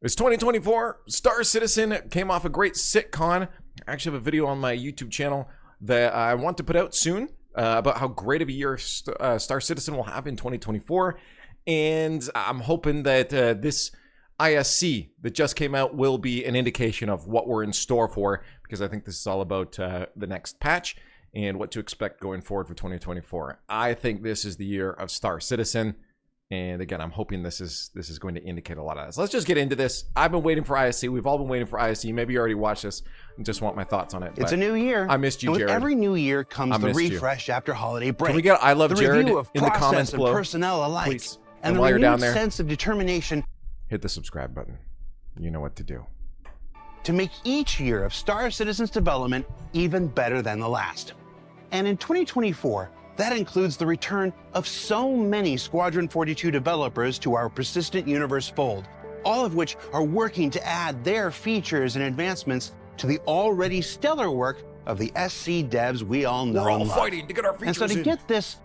It's 2024. Star Citizen came off a great sitcon. I actually have a video on my YouTube channel that I want to put out soon about how great of a year Star Citizen will have in 2024. And I'm hoping that this ISC that just came out will be an indication of what we're in store for, because I think this is all about the next patch and what to expect going forward for 2024. I think this is the year of Star Citizen. And again, I'm hoping this is going to indicate a lot of that. So let's just get into this. I've been waiting for ISC. We've all been waiting for ISC. Maybe you already watched this and just want my thoughts on it. It's a new year. I missed you, and Jared. with every new year comes the refresh after holiday break. Can we get I love Jared review of in the comments below? Personnel alike, please. And the while you're down renewed there, sense of determination. Hit the subscribe button. You know what to do. To make each year of Star Citizen's development even better than the last. And in 2024, that includes the return of so many Squadron 42 developers to our persistent universe fold, all of which are working to add their features and advancements to the already stellar work of the SC devs we all know. We're all fighting to get our features in. And so to get this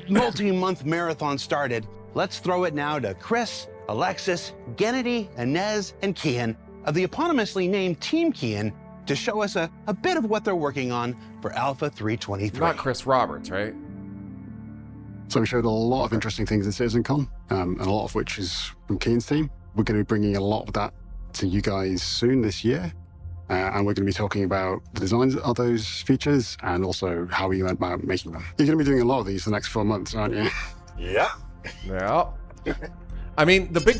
multi-month marathon started, let's throw it now to Chris, Alexis, Gennady, Inez, and Kian of the eponymously named Team Kian to show us a bit of what they're working on for Alpha 323. Not Chris Roberts, right? So we showed a lot of interesting things in CitizenCon, and a lot of which is from Kian's team. We're going to be bringing a lot of that to you guys soon this year, and we're going to be talking about the designs of those features and also how we went about making them. You're going to be doing a lot of these the next 4 months, aren't you? Yeah. Yeah. I mean, the big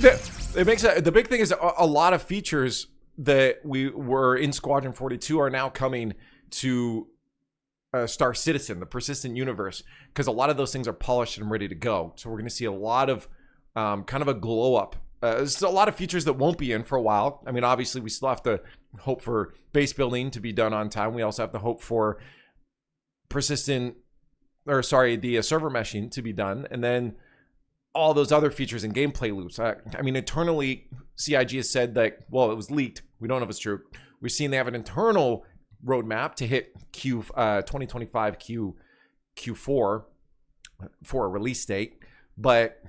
thing is a lot of features that we were in Squadron 42 are now coming to Star Citizen, the persistent universe, because a lot of those things are polished and ready to go. So we're going to see a lot of kind of a glow up. There's a lot of features that won't be in for a while. I mean, obviously, we still have to hope for base building to be done on time. We also have to hope for the server meshing to be done, and then all those other features and gameplay loops. I mean, internally, CIG has said that, well, it was leaked. We don't know if it's true. We've seen they have an internal roadmap to hit 2025 Q4 for a release date, but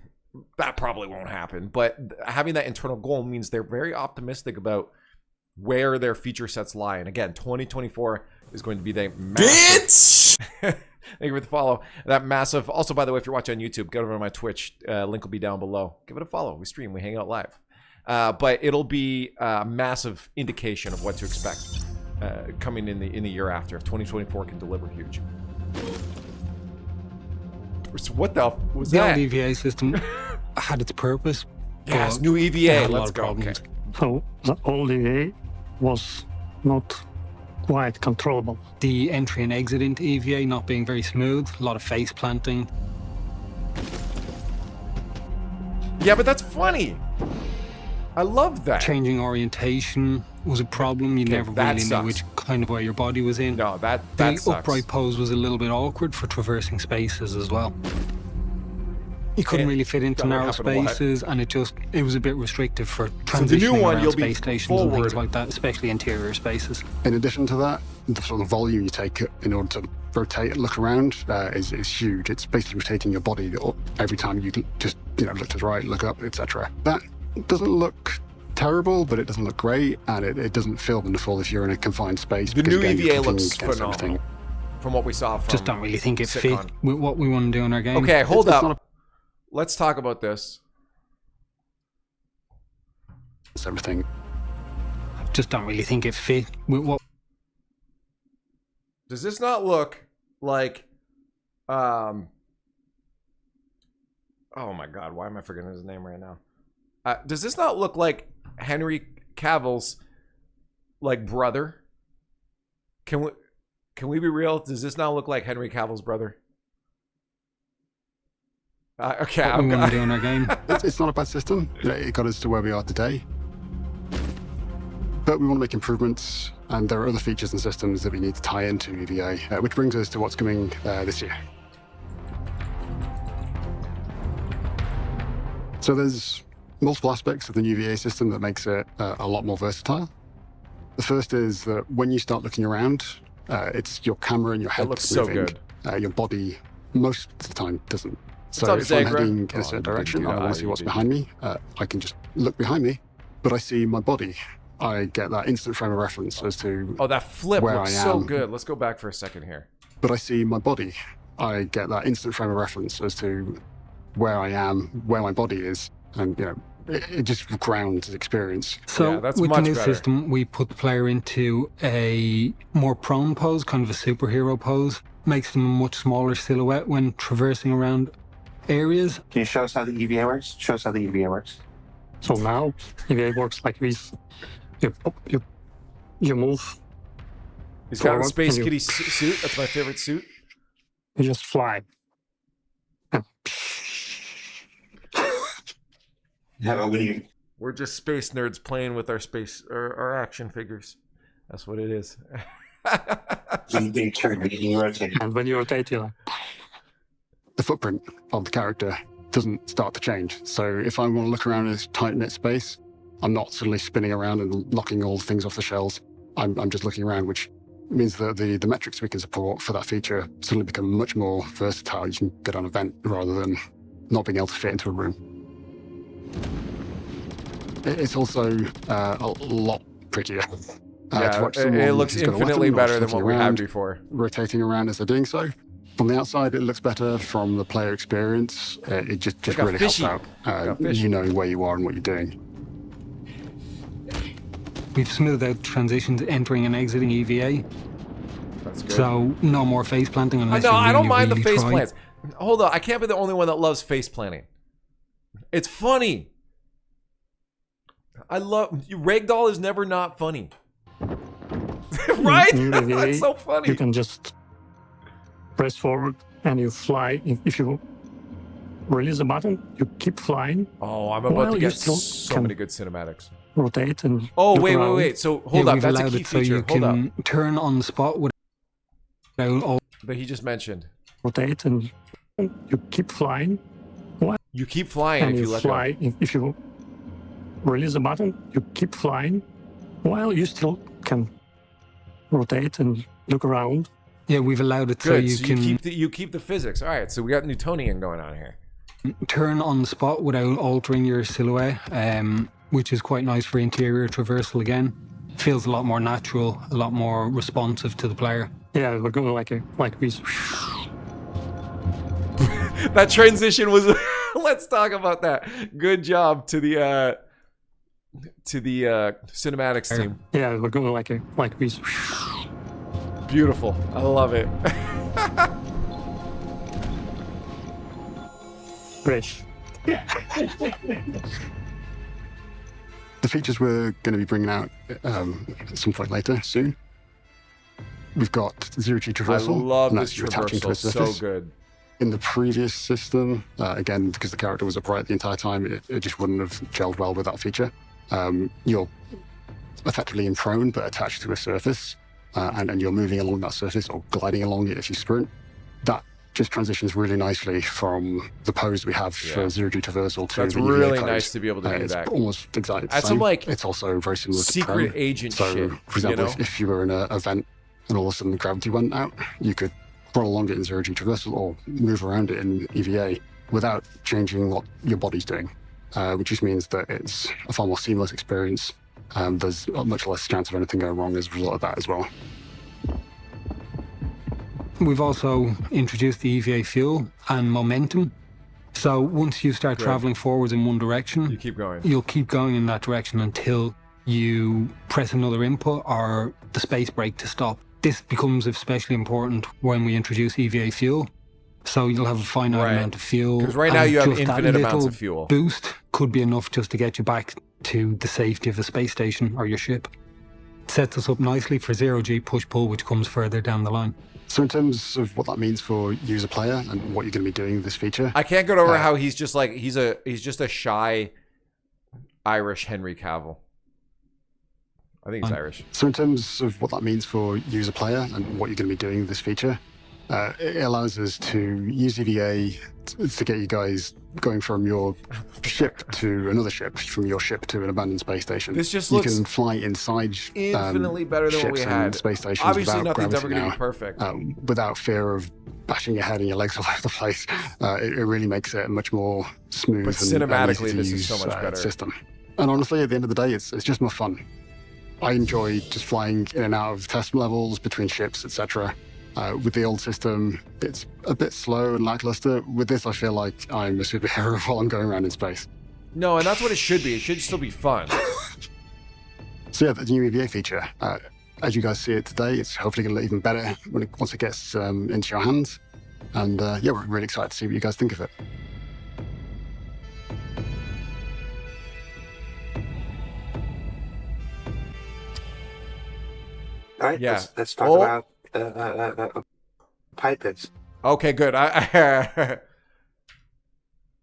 that probably won't happen. But having that internal goal means they're very optimistic about where their feature sets lie. And again, 2024 is going to be the massive... Bitch! Thank you for the follow. That massive... Also, by the way, if you're watching on YouTube, go over to my Twitch. Link will be down below. Give it a follow. We stream. We hang out live. But it'll be a massive indication of what to expect coming in the year after. If 2024 can deliver huge. So what the was that? The old EVA system had its purpose. Yes, new EVA. Let's go. Okay. So the old EVA was not quite controllable. The entry and exit into EVA not being very smooth, a lot of face planting. Yeah, but that's funny. I love that. Changing orientation was a problem. You never really knew which kind of way your body was in. No, that the sucks. upright pose was a little bit awkward for traversing spaces as well. You couldn't really fit into narrow spaces, and it was a bit restrictive for transitioning around space stations and things like that, especially interior spaces. In addition to that, the sort of volume you take in order to rotate and look around is huge. It's basically rotating your body every time you just look to the right, look up, etc. That doesn't look terrible, but it doesn't look great, and it doesn't feel wonderful if you're in a confined space. The new EVA looks phenomenal from what we saw from just don't really think it fit with what we want to do in our game. Okay, hold up. Let's talk about this. It's everything. Just don't really think it fit with what... Does this not look like... oh my god, why am I forgetting his name right now? Does this not look like Henry Cavill's brother? Can we be real? Does this not look like Henry Cavill's brother? Okay, I'm going to do in our game. It's not a bad system. It got us to where we are today. But we want to make improvements, and there are other features and systems that we need to tie into EVA, which brings us to what's coming this year. So there's multiple aspects of the new EVA system that makes it a lot more versatile. The first is that when you start looking around, it's your camera and your head looks moving. So good. Your body, most of the time, doesn't. So if I'm heading in a certain direction, I want to see what's behind me. I can just look behind me, but I see my body. I get that instant frame of reference as to that flip where looks I so am. good. Let's go back for a second here. But I see my body. I get that instant frame of reference as to where I am, where my body is, and it just grounds the experience. So Yeah, that's with the much new better. system, we put the player into a more prone pose, kind of a superhero pose. Makes them a much smaller silhouette when traversing around areas. Can you show us how the EVA works? Show us how the EVA works. So now EVA works like this. You move, He's got the forward, Space and you- Kitty suit. That's my favorite suit. you just fly. How about when you We're just space nerds playing with our action figures. That's what it is. turn, when you rotate? And when you rotate, you're like, The footprint of the character doesn't start to change. So if I want to look around in this tight-knit space, I'm not suddenly spinning around and knocking all the things off the shelves. I'm just looking around, which means that the metrics we can support for that feature suddenly become much more versatile. You can get on a vent rather than not being able to fit into a room. It's also a lot prettier. To watch it someone looks who's got a infinitely weapon or better than flicking what we had around, before. rotating around as they're doing so. From the outside, it looks better. From the player experience, it just Like a really helps fishy. out. Like a fish. You know where you are and what you're doing. We've smoothed out transitions entering and exiting EVA, That's good. so no more face planting unless No, you I don't really, mind the really face try. plants. Hold on, I can't be the only one that loves face planting. It's funny. I love Ragdoll is never not funny. Right? in EVA, That's so funny. you can just press forward and you fly. If you release the button, you keep flying, Oh, I'm about Well, to you get still so can- many good cinematics. rotate, and Oh, look wait. around. So hold Yeah, up, we've that's a allowed key it so feature. you Hold up. can turn on the spot without all That he just mentioned. Rotate, and you keep flying. You keep flying And if you you let fly. go. If you release the button, you keep flying, while you still can rotate and look around. Yeah, we've allowed it so Good. you So can you keep the physics. All right. So we got Newtonian going on here. turn on the spot without altering your silhouette, which is quite nice for interior traversal again. Feels a lot more natural, a lot more responsive to the player. Yeah, we're going like this. That transition was. Let's talk about that. Good job to the cinematics team. Yeah, we're going like this. Beautiful. I love it. Great. The features we're going to be bringing out at some point later, soon. We've got zero-G I traversal. love and this that's you attaching to traversal. a So surface. good. In the previous system, again, because the character was upright the entire time, it just wouldn't have gelled well with that feature. You're effectively in prone, but attached to a surface, and you're moving along that surface or gliding along it if you sprint. That just transitions really nicely from the pose we have Yeah. for zero-G traversal to That's the EVA really pose. nice to be able to do It's that. almost exactly the That's same. some, like, it's also very similar to secret prone. agent So, shit. for example, you know? if you were in a vent and all of a sudden gravity went out, you could crawl along it in zero-G traversal or move around it in EVA without changing what your body's doing, which just means that it's a far more seamless experience. There's much less chance of anything going wrong as a result of that as well. We've also introduced the EVA fuel and momentum. So once you start Good. traveling forwards in one direction, You keep going. you'll keep going in that direction until you press another input or the space brake to stop. This becomes especially important when we introduce EVA fuel. So you'll have a finite Right. amount of fuel. 'Cause right now and you have just that infinite amounts little of fuel. Boost could be enough just to get you back to the safety of a space station or your ship. It sets us up nicely for zero-G push-pull, which comes further down the line. So in terms of what that means for user player and what you're going to be doing with this feature, I can't get over how he's just like he's just a shy Irish Henry Cavill. I think he's Irish. So in terms of what that means for user player and what you're going to be doing with this feature, it allows us to use EVA to get you guys going from your ship to another ship, from your ship to an abandoned space station. This just you looks can fly inside infinitely better than what we ships had. and space stations Obviously, without nothing's ever gravity going to now, be perfect. without fear of bashing your head and your legs all over the place. It really makes it a much more smooth But and cinematically, easy to this is use, so much better. system. And honestly, at the end of the day, it's just more fun. I enjoy just flying in and out of test levels between ships, etc. With the old system, it's a bit slow and lackluster. With this, I feel like I'm a superhero while I'm going around in space. No, and that's what it should be. It should still be fun. So yeah, the new EVA feature, as you guys see it today, it's hopefully going to look even better once it gets into your hands. And yeah, we're really excited to see what you guys think of it. All right, Yeah. let's talk about pipe pits. Okay, good.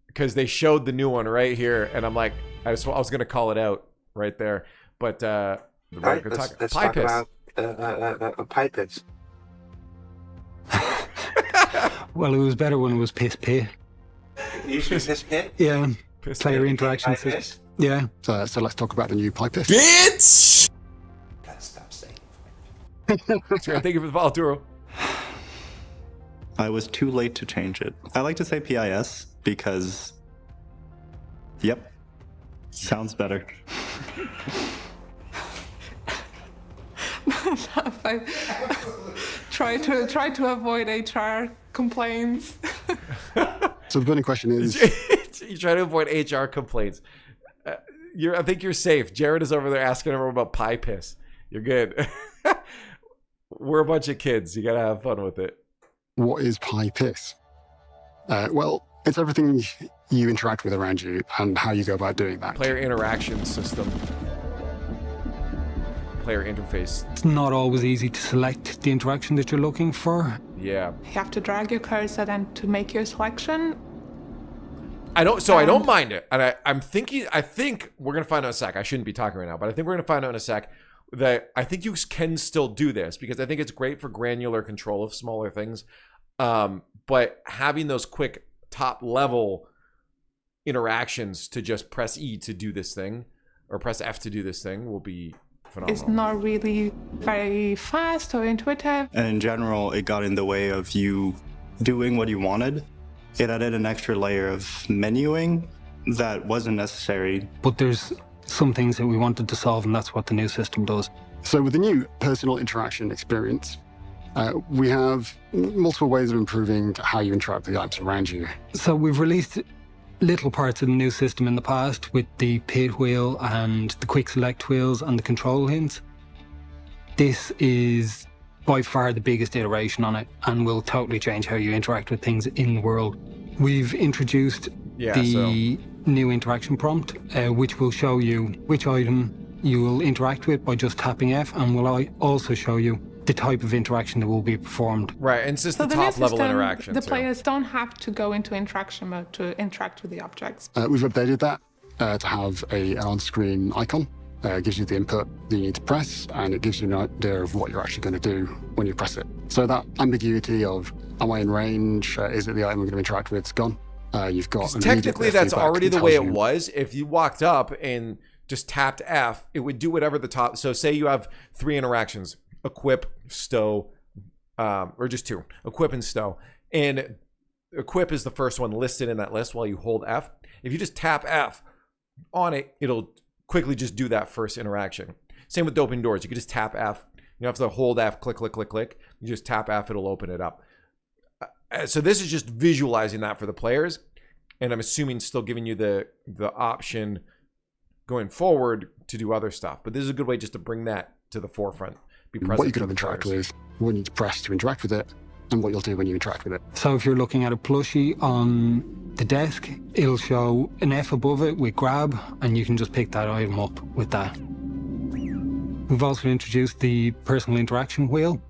Because they showed the new one right here, and I'm like, I was gonna call it out right there, but All right, let's talk about pipe pits. Well, it was better when it was piss pit. You should piss pit. Yeah. Piss Player pit. interaction Pipe system. pit? Yeah. So let's talk about the new pipe pit. Bitch! Gotta stop saying. Sure, thank you for the follow, Turo. I was too late to change it. I like to say PIS because, yep, sounds better. Try to avoid HR complaints. So the burning question is, You try to avoid HR complaints. I think you're safe. Jared is over there asking everyone about pie piss. You're good. We're a bunch of kids. You gotta have fun with it. what is pipe piss? Well, it's everything you interact with around you and how you go about doing that. Player interaction system. Player interface. It's not always easy to select the interaction that you're looking for. Yeah. You have to drag your cursor then to make your selection. I don't mind it. And I think we're gonna find out in a sec. I shouldn't be talking right now, but I think we're gonna find out in a sec that I think you can still do this because I think it's great for granular control of smaller things. But having those quick top level interactions to just press E to do this thing or press F to do this thing will be phenomenal. It's not really very fast or intuitive. And in general, it got in the way of you doing what you wanted. It added an extra layer of menuing that wasn't necessary. But there's some things that we wanted to solve, and that's what the new system does. So with the new personal interaction experience, we have multiple ways of improving how you interact with the items around you. So we've released little parts of the new system in the past with the pit wheel and the quick select wheels and the control hints. This is by far the biggest iteration on it and will totally change how you interact with things in the world. We've introduced the new interaction prompt, which will show you which item you will interact with by just tapping F, and will also show you the type of interaction that will be performed. Right, and it's just So the the new top level system, interaction. the too. players don't have to go into interaction mode to interact with the objects. We've updated that to have an on-screen icon. It gives you the input that you need to press, and it gives you an idea of what you're actually going to do when you press it. So that ambiguity of, am I in range? Is it the item I'm going to interact with? It's gone. You've got Technically, that's feedback already that the way it tells you- was. If you walked up and just tapped F, it would do whatever the top. So say you have 3 interactions: equip, stow, or just 2. Equip and stow. And equip is the first one listed in that list while you hold F. If you just tap F on it, it'll quickly just do that first interaction. Same with open doors. You can just tap F. You don't have to hold F, click, click, click, click. You just tap F, it'll open it up. So this is just visualizing that for the players. And I'm assuming still giving you the option going forward to do other stuff. But this is a good way just to bring that to the forefront. Be present what you're for going to the interact players. with, when you press to interact with it, and what you'll do when you interact with it. So if you're looking at a plushie on the desk, it'll show an F above it with grab, and you can just pick that item up with that. We've also introduced the personal interaction wheel,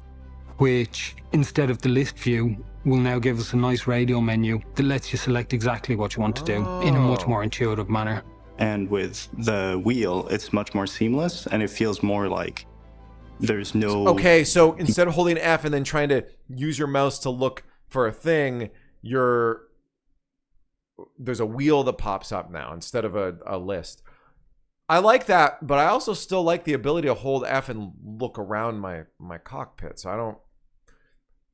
which instead of the list view, will now give us a nice radio menu that lets you select exactly what you want to do in a much more intuitive manner. And with the wheel, it's much more seamless, and it feels more like there's no... Okay, so instead of holding F and then trying to use your mouse to look for a thing, there's a wheel that pops up now instead of a list. I like that, but I also still like the ability to hold F and look around my cockpit. So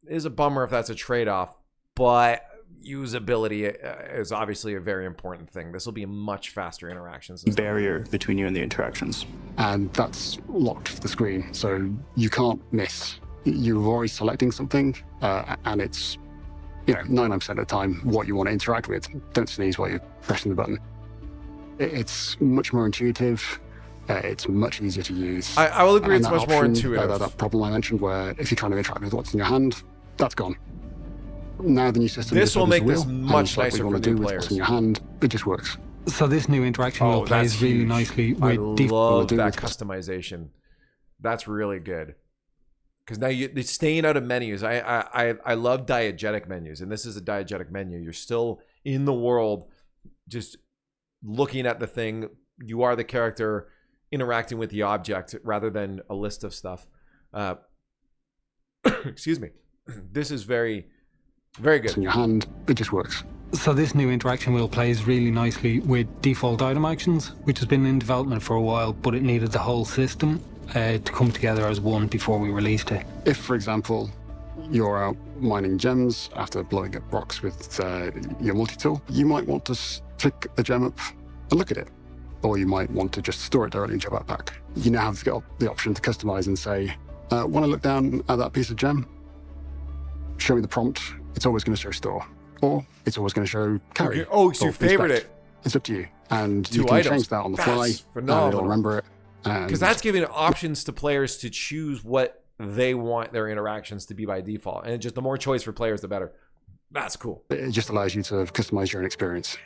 it is a bummer if that's a trade-off, but usability is obviously a very important thing. This will be much faster interactions. Barrier between you and the interactions. And that's locked to the screen, so you can't miss. You're always selecting something, and it's 99% of the time what you want to interact with. Don't sneeze while you're pressing the button. It's much more intuitive. It's much easier to use. I will agree. And it's much more intuitive. That problem I mentioned, where if you're trying to interact with what's in your hand, that's gone. Now the new system. This will make this much nicer for new players. What's in your hand, it just works. So this new interaction wheel plays really nicely with I love that customization. That's really good. Because now you're staying out of menus. I love diegetic menus, and this is a diegetic menu. You're still in the world, just looking at the thing. You are the character interacting with the object rather than a list of stuff. Excuse me. This is very, very good. It's in your hand, it just works. So this new interaction wheel plays really nicely with default item actions, which has been in development for a while, but it needed the whole system to come together as one before we released it. If, for example, you're out mining gems after blowing up rocks with your multi-tool, you might want to pick the gem up and look at it. Or you might want to just store it directly into your backpack. You now have the option to customize and say, when I look down at that piece of gem, show me the prompt. It's always going to show store. Or it's always going to show carry. Okay. Oh, so you favorite it. It's up to you. And you can change that on the fly. Phenomenal. And it'll remember it. Because that's giving options to players to choose what they want their interactions to be by default. And just the more choice for players, the better. That's cool. It just allows you to customize your own experience.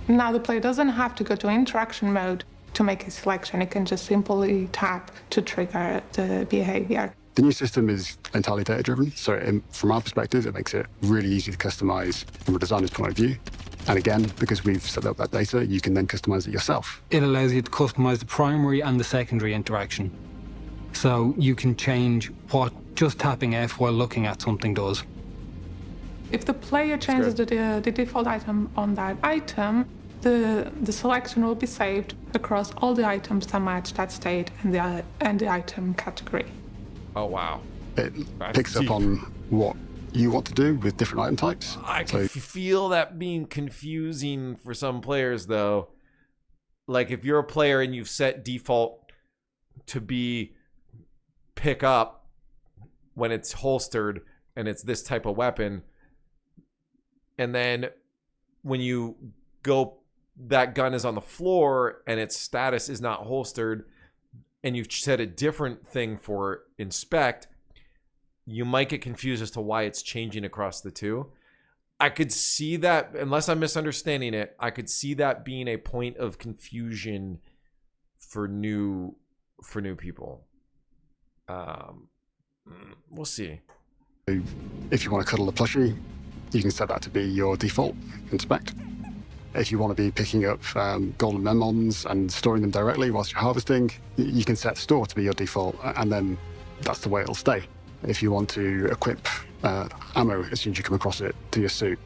Now the player doesn't have to go to interaction mode to make a selection. It can just simply tap to trigger the behavior. The new system is entirely data-driven, so from our perspective, it makes it really easy to customize from a designer's point of view. And again, because we've set up that data, you can then customize it yourself. It allows you to customize the primary and the secondary interaction. So you can change what just tapping F while looking at something does. If the player changes the default item on that item, the selection will be saved across all the items that match that state and the item category. Oh, wow. It picks up on what you want to do with different item types. I can feel that being confusing for some players, though. Like, if you're a player and you've set default to be pick up when it's holstered and it's this type of weapon, and then when you go, that gun is on the floor and its status is not holstered, and you've set a different thing for inspect, you might get confused as to why it's changing across the two. I could see that, unless I'm misunderstanding it, I could see that being a point of confusion for new people. We'll see. If you want to cuddle the plushie, you can set that to be your default inspect. If you want to be picking up golden memons and storing them directly whilst you're harvesting, you can set store to be your default, and then that's the way it'll stay. If you want to equip ammo as soon as you come across it to your suit,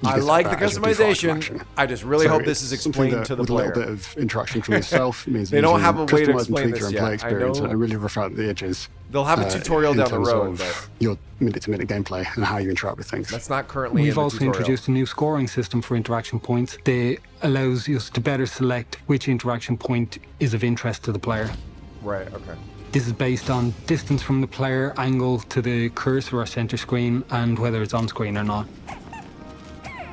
I like the customization. I just really hope this is explained to the player. With a little bit of interaction from yourself, it means they don't have a way to explain this yet. Play experience and really rough out the edges. They'll have a tutorial down the road. But your minute-to-minute gameplay and how you interact with things. That's not currently. We've also introduced a new scoring system for interaction points that allows us to better select which interaction point is of interest to the player. Right. Okay. This is based on distance from the player, angle to the cursor or center screen, and whether it's on screen or not.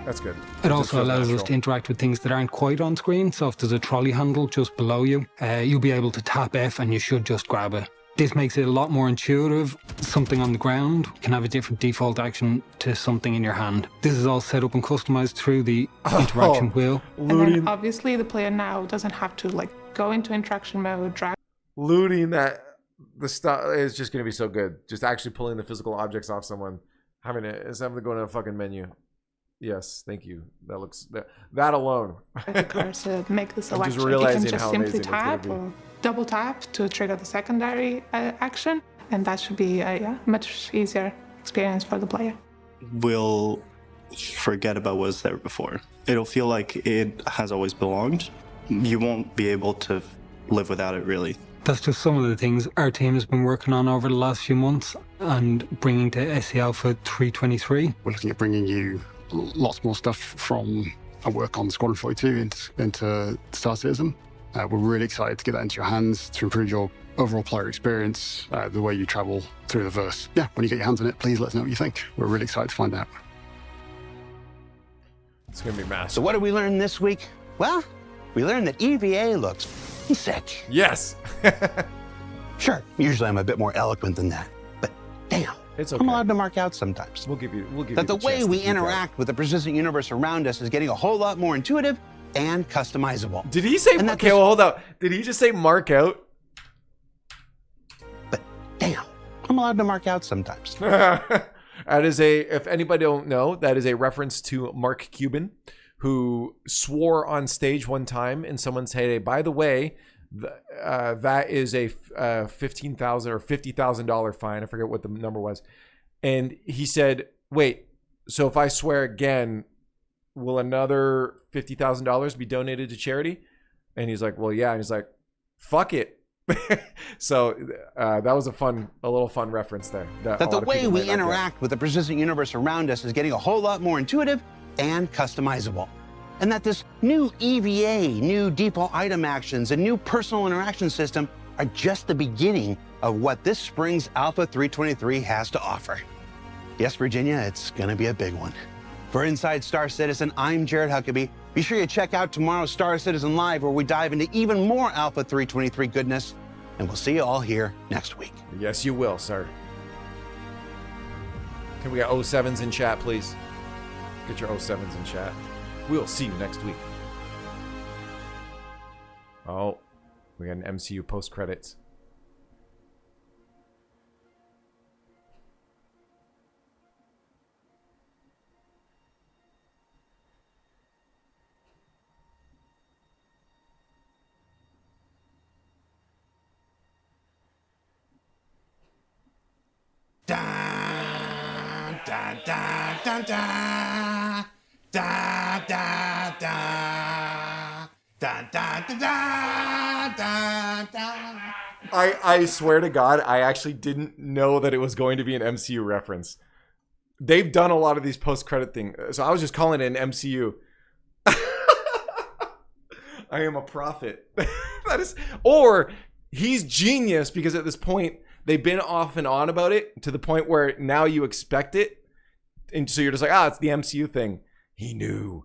That's good. It also allows us to interact with things that aren't quite on screen. So if there's a trolley handle just below you, you'll be able to tap F and you should just grab it. This makes it a lot more intuitive. Something on the ground can have a different default action to something in your hand. This is all set up and customized through the interaction wheel. And then obviously the player now doesn't have to go into interaction mode, drag. Looting that. The stuff is just going to be so good. Just actually pulling the physical objects off someone. Having to go to a fucking menu. Yes, thank you. That looks that alone. The cursor make the selection. Just realizing you can just simply tap or double tap to trigger the secondary action, and that should be a much easier experience for the player. We'll forget about what was there before. It'll feel like it has always belonged. You won't be able to live without it, really. that's just some of the things our team has been working on over the last few months and bringing to SC Alpha 323. We're looking at bringing you lots more stuff from our work on Squadron 42 into Star Citizen. We're really excited to get that into your hands to improve your overall player experience, the way you travel through the verse. Yeah, when you get your hands on it, please let us know what you think. We're really excited to find out. It's going to be massive. So what did we learn this week? Well, we learned that EVA looks sick. Yes. Sure, usually I'm a bit more eloquent than that, but damn, it's okay. I'm allowed to mark out sometimes. We'll give you that the way we interact with the persistent universe around us is getting a whole lot more intuitive and customizable. Did he say, okay, well, hold up. Did he just say mark out? But damn, I'm allowed to mark out sometimes. That is if anybody don't know, that is a reference to Mark Cuban, who swore on stage one time in someone's heyday, by the way, that is a $15,000 or $50,000 fine. I forget what the number was. And he said, wait, so if I swear again, will another $50,000 be donated to charity? And he's like, well, yeah. And he's like, fuck it. So that was a little fun reference there. That the way we interact with the persistent universe around us is getting a whole lot more intuitive and customizable. And that this new EVA, new default item actions, and new personal interaction system are just the beginning of what this spring's Alpha 323 has to offer. Yes, Virginia, it's gonna be a big one. For Inside Star Citizen, I'm Jared Huckabee. Be sure you check out tomorrow's Star Citizen Live, where we dive into even more Alpha 323 goodness, and we'll see you all here next week. Yes, you will, sir. Can we get 07s in chat, please? Get your 07s in chat. We'll see you next week. Oh, we got an MCU post-credits. Da da da da da. Da da da da da da da da. I swear to God, I actually didn't know that it was going to be an MCU reference. They've done a lot of these post-credit things, so I was just calling it an MCU. I am a prophet. That is, or he's genius, because at this point they've been off and on about it to the point where now you expect it, and so you're just like, it's the MCU thing. He knew.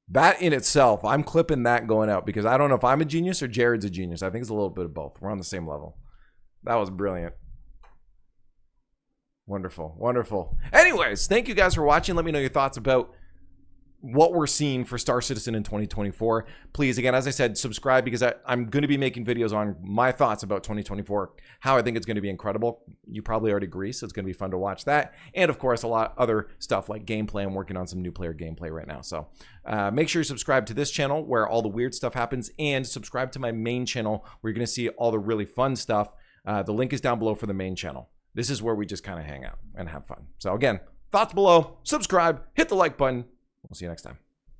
That in itself, I'm clipping that going out, because I don't know if I'm a genius or Jared's a genius. I think it's a little bit of both. We're on the same level. That was brilliant. Wonderful. Wonderful. Anyways, thank you guys for watching. Let me know your thoughts about what we're seeing for Star Citizen in 2024. Please, again, as I said, subscribe, because I'm going to be making videos on my thoughts about 2024, how I think it's going to be incredible. You probably already agree, so it's going to be fun to watch that. And of course, a lot other stuff like gameplay. I'm working on some new player gameplay right now. So make sure you subscribe to this channel where all the weird stuff happens, and subscribe to my main channel where you're going to see all the really fun stuff. The link is down below for the main channel. This is where we just kind of hang out and have fun. So again, thoughts below, subscribe, hit the like button. We'll see you next time.